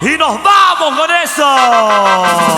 Y nos vamos con eso.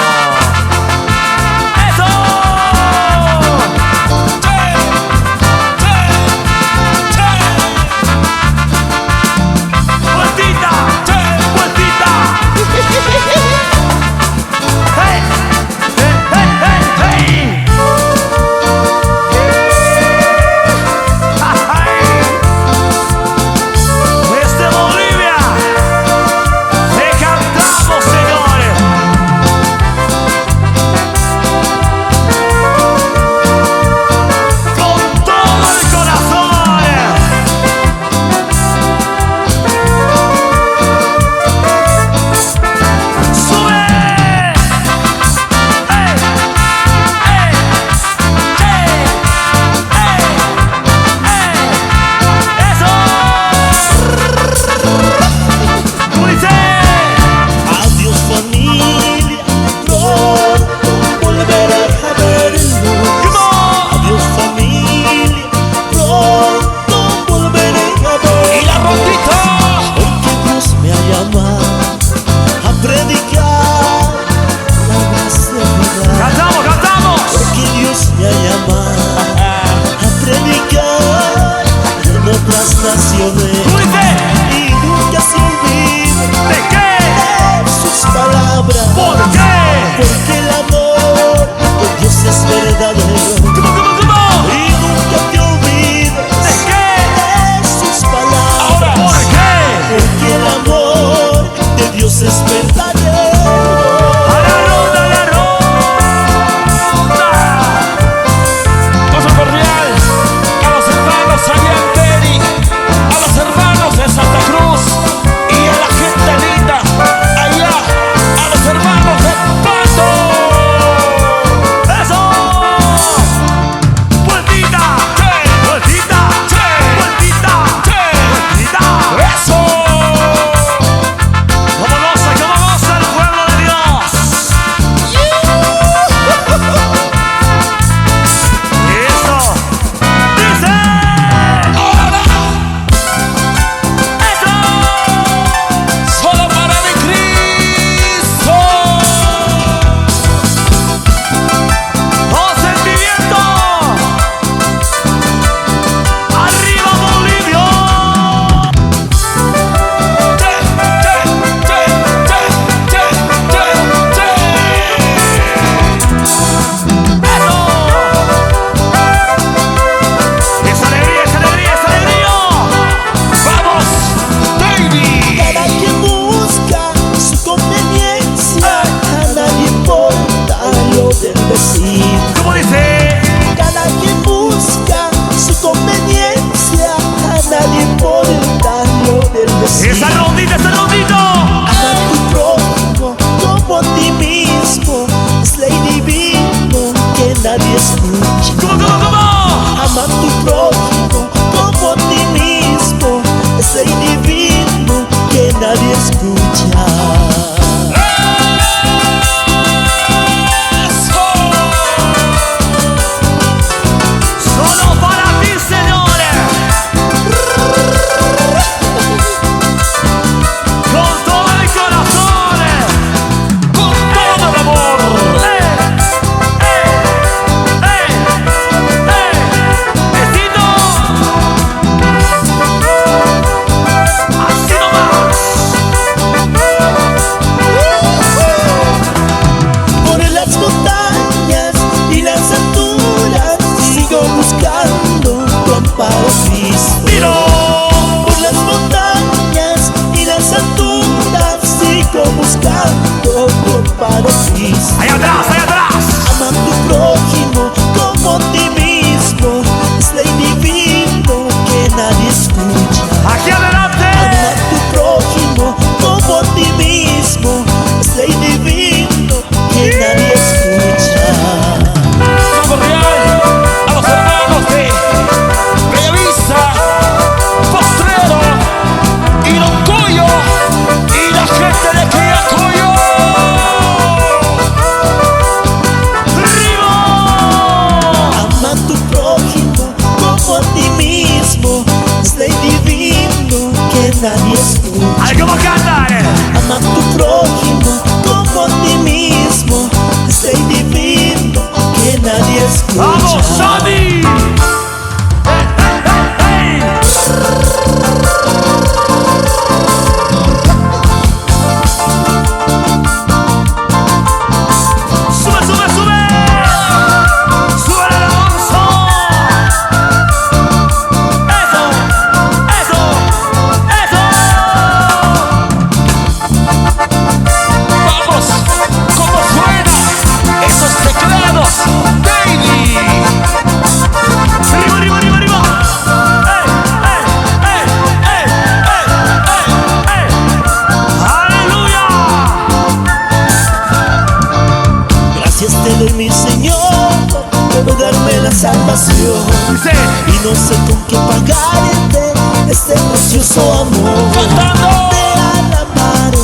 salvación. Dice, Y no sé con qué pagarte este precioso amor. cantando. Te alabaré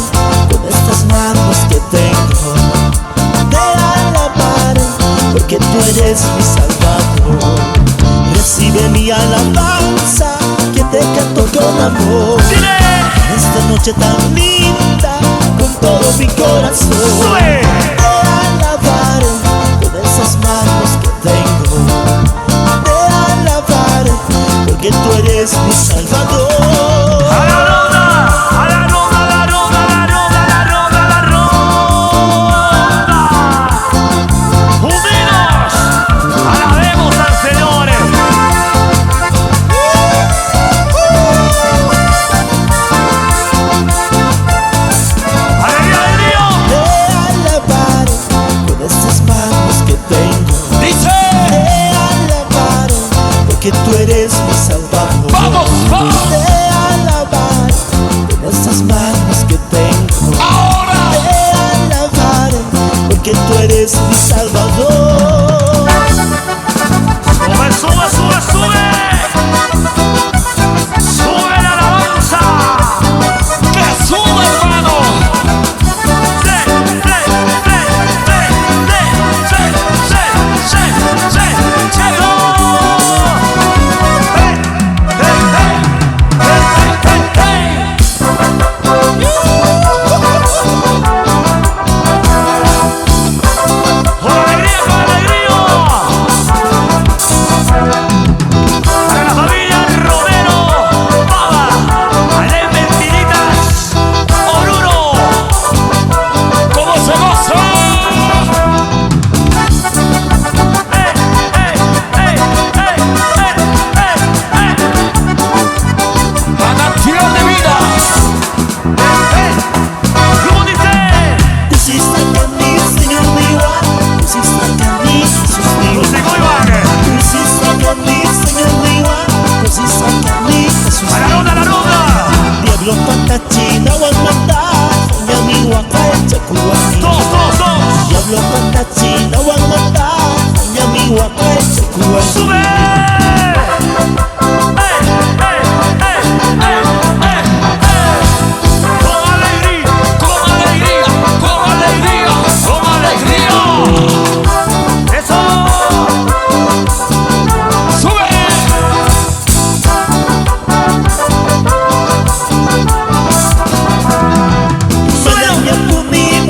con estas manos que tengo. Te alabaré porque tú eres mi Salvador. Recibe mi alabanza que te canto con amor. Dile, Esta noche tan linda con todo mi corazón. sube. Te alabaré con esas manos que tengo. Te alabaré porque tú eres mi Salvador. A la ronda, a la ronda, a la ronda, a la ronda, a la ronda, a la ronda. Unidos, alabemos al Señor. Alegría, alegría. Te alabaré con estas manos que tengo. Dice, Te alabaré porque tú eres mi Salvador. vamos, vamos. Te alabaré con estas manos que tengo. Ahora. Te alabaré porque tú eres mi Salvador. Sube, sube, sube, sube. Sube la alabanza. Que sube, hermano. Sí, sí, sí, sí, sí, sí, sí, sí, sí, llegó. Hey, hey, hey, hey, hey, hey, hey. Con alegría, con alegría. Para la familia Romero, Baba, Ale Mentiritas, Oruro, ¿cómo se goza? La canción de vida. ¿Cómo dice? Pusiste a mí, Señor mi igual. Pusiste a mí, Jesús mi igual. Músico Iván. Pusiste a mí, Señor mi igual. Pusiste a mí, Jesús A la mi ronda, a la ronda. Diablo patachina wamata, nyami wakay chakuani. Dos, dos, dos. Diablo patachina wamata, nyami wakay chakuani. Sube. Con alegría, con alegría, con alegría, con alegría. Eso. Sube. Mananya kumi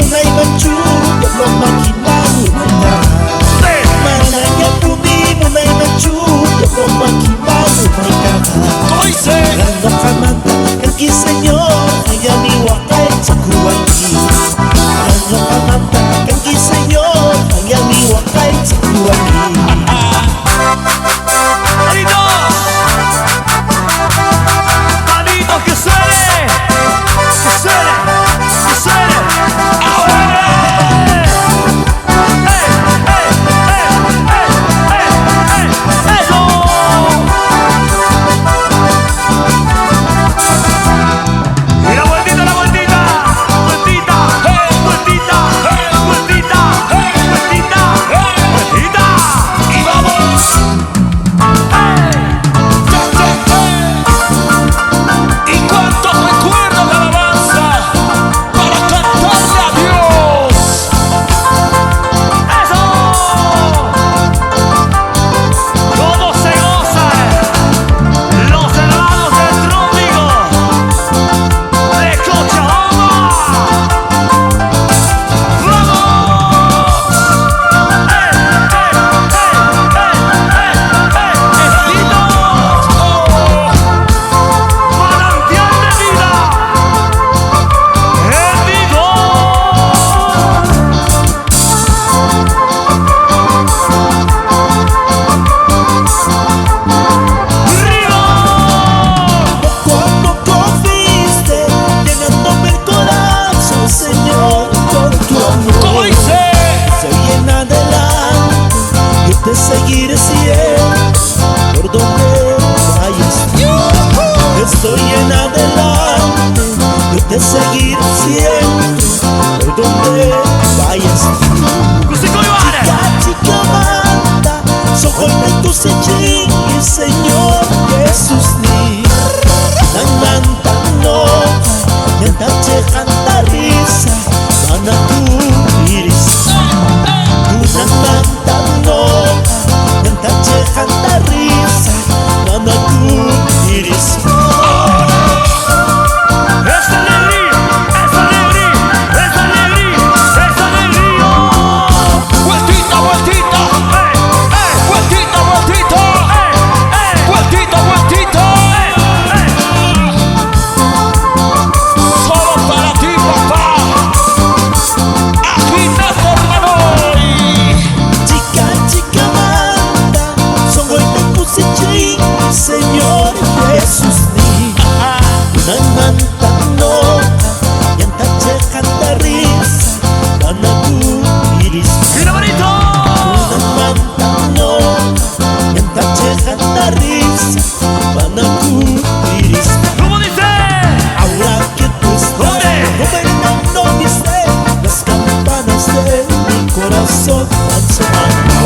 corazón van sonando.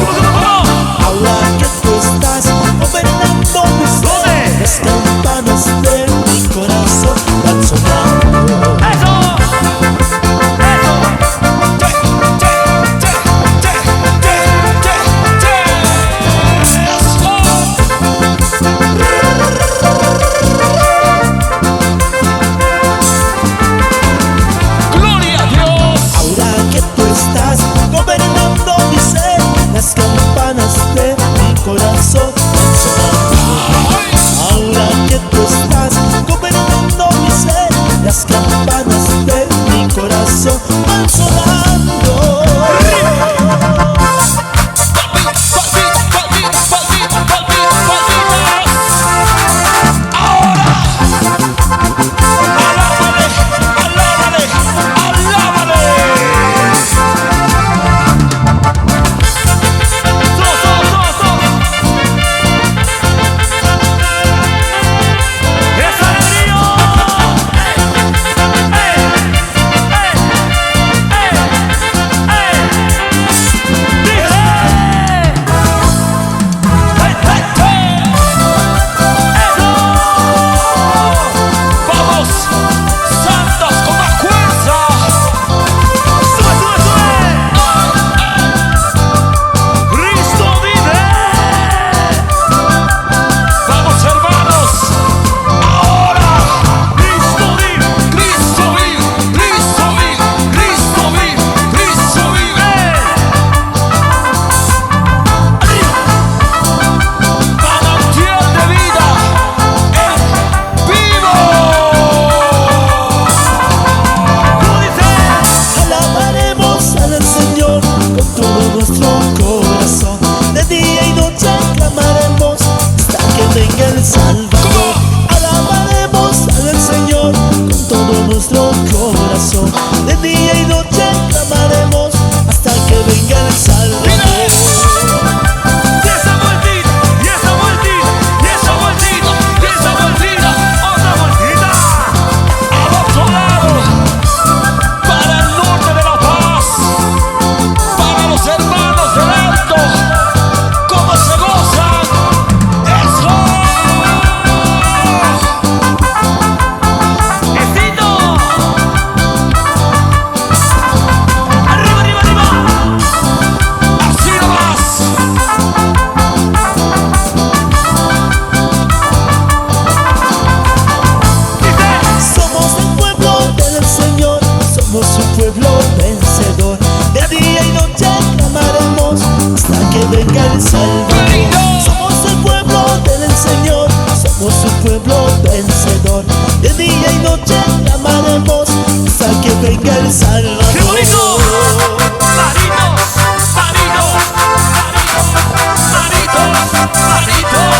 Ahora que tú estás gobernando mi ser, las campanas de mi corazón van sonando. Corazón van sonando. Ahora que tú estás gobernando mi ser, las campanas de mi corazón van sonando. Salvador, alabaremos al Señor con todo nuestro corazón. De día y noche clamaremos hasta que venga el Salvador. Y esa vueltita, y esa vueltita, y esa vueltita, y esa vueltita, otra vueltita. Al otro lado, para el norte de La Paz, para los hermanos del Alto, cómo se gozan. ¡Eso! Pueblo vencedor, de día y noche clamaremos hasta que venga el Salvador. Somos el pueblo del Señor, somos su pueblo vencedor, de día y noche clamaremos hasta que venga el Salvador. ¡Qué bonito! ¡Maritos! ¡Maritos! ¡Maritos! ¡Maritos!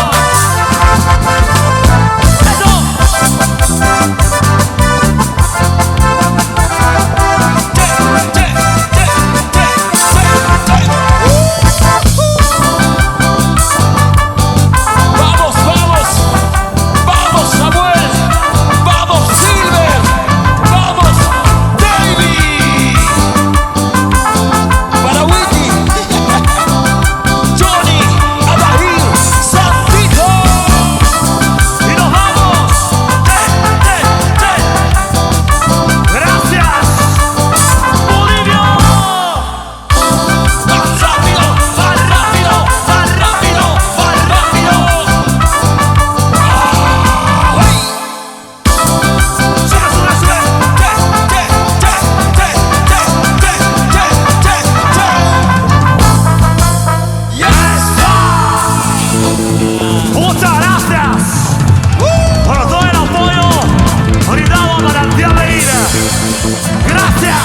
Gracias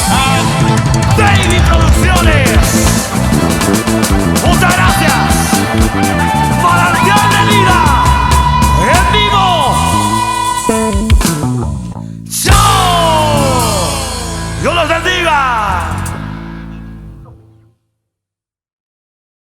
a David.